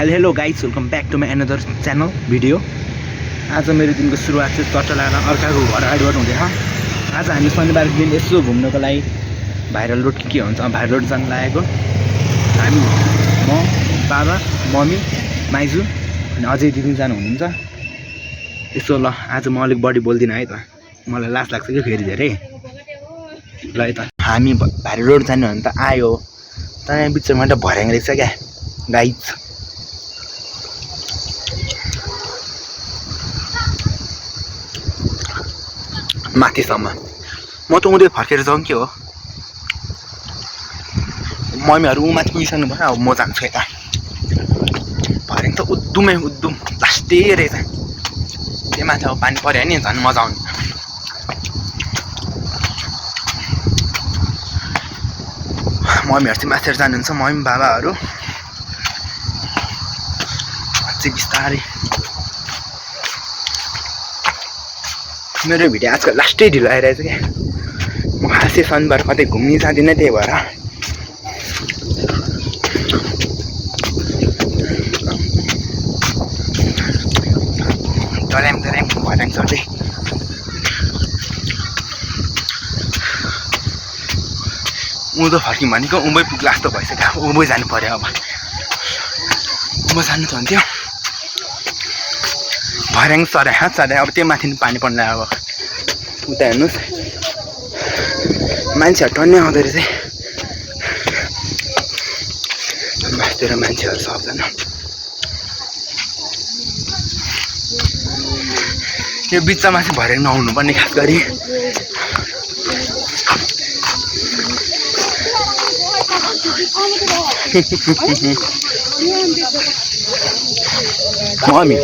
Hello guys, welcome back to my another channel video. आज मेरो दिनको सुरुवात चाहिँ चट्टा लगाएर अर्काको घर अगाडिबाट हुँदैछ। आज हामी शनिबार दिन यसो घुम्नको लागि भाइरल रोड के हुन्छ भाइरल रोड जान लागेको। हामी म बाबा मम्मी माइजू अनि अझै दिदी जानु हुनुहुन्छ। यसो ल आज म अलिक बढी बोल्दिनँ है त, मलाई लाज लाग्छ कि फेरि धेरै। ल है त हामी भाइरल रोड जानु भने त आयो, तर यहाँ बिचमा त भर्याङ रहेछ क्या गाइज। माथिसम्म म त उदय फर्केर जाउँ के हो, मम्मीहरू माथि पुगिसक्नु भयो। अब म जान्छु यता। भर्याङ त उद्धुमै उद्धुम लास्टै रहेछ। त्यो माथि अब पानी पर्यो नि झन् मजा आउने। मम्मीहरू चाहिँ माथि जानुहुन्छ, मम्मी बाबाहरू चाहिँ बिस्तारै। मेरो भिडियो आजकल लास्टै ढिलो आइरहेछ क्या। म खासै शनिबार कतै घुम्नै जाँदिनँ, त्यही भएर डराम भर्याङ चढ्दै। उँधो फर्क्यौँ भनेको उँभै पुग्ला जस्तो भइसक्यो। उँभै जानु पर्यो। अब उँभो जानु भन्थ्यो। भर्याङ चढाए अब त्यो माथि पानी पर्ने। अब उता हेर्नुहोस् मान्छेहरू टन्नै आउँदो रहेछ। मासतिर मान्छेहरू सबजना। यो बिचमा चाहिँ भर्याङ नआउनु पर्ने खास गरी। मम्मी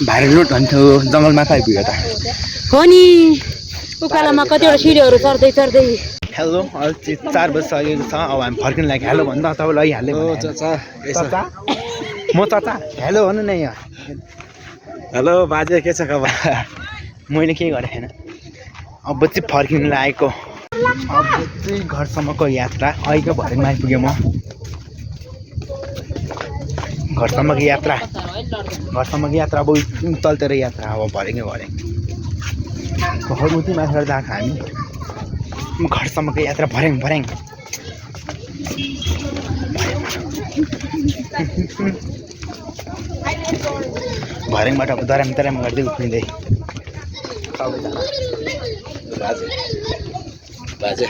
भाइरल रोड भन्थ्यो जङ्गलमा त आइपुग्यो त हो नि। उकालोमा कतिवटा सिडीहरू चढ्दै चढ्दै। हेलो, अहिले 4 बजिसकेको छ। अब हामी फर्किनु लागि हेलो भन्दा तपाईँलाई हाल्दै चाचा म चाचा हेलो भन्नु न यहाँ। हेलो बाजे, के छ खबर? मैले केही गरेको छैन। अब चाहिँ फर्किनु लागेको। अब चाहिँ घरसम्मको यात्रा। अहिलेको भर्याङमा आइपुगेँ म। घरसम्मको यात्रा अब तलतिर यात्रा। अब भर्याङ उति माथि गएको हामी। घरसम्मको यात्रा भर्याङ। भर्याङबाट अब दराम गर्दै उफ्रिँदै बाजे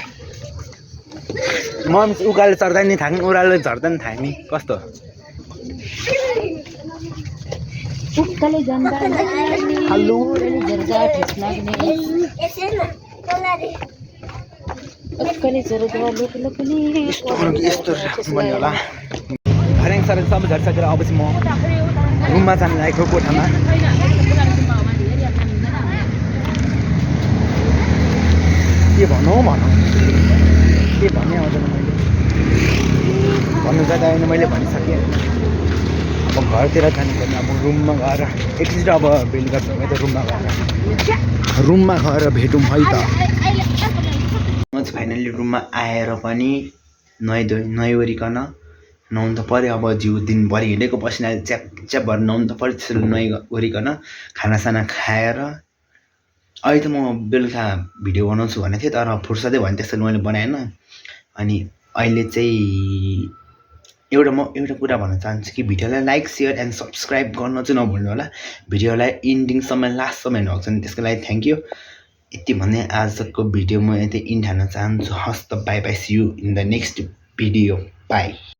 म उकालो चढ्दा नि थाक्ने, ओह्रालो झर्दा नि थाक्ने। कस्तो हेलो यस्तो भन्ने होला। भर्याङ सडक सबै झरिसकेर अब चाहिँ म रुममा जानु लागेको, कोठामा। के भनौँ के भन्ने आउँदैन। मैले भन्नु जाँदा होइन, मैले भनिसकेँ। अब घरतिर जानुपर्ने। अब रुममा गएर एकचोटि अब बेलुका समय त रुममा गएर भेटौँ है त। म चाहिँ फाइनल्ली रुममा आएर पनि नुहाइवरिकन नुहाउनु त पऱ्यो। अब जिउ दिनभरि हिँडेको पसिनाले च्याप भएर नुहाउनु त पऱ्यो। त्यसरी नुहाइवरिकन खानासाना खाएर अहिले त म बेलुका भिडियो बनाउँछु भनेको थिएँ, तर फुर्सदै भयो त्यसरी मैले बनाएन। अनि अहिले चाहिँ एउटा कुरा भन्न चाहन्छु कि भिडियोलाई लाइक सेयर एन्ड सब्सक्राइब गर्न चाहिँ नभुल्नु होला। भिडियोलाई इन्डिङसम्म लास्टसम्म हेर्नु भएको छ भने त्यसको लागि थ्याङ्क यू। यति भन्ने आजको भिडियो म यतै इन्ड हाल्न चाहन्छु। हस् त, bye bye, see you in the next video. By.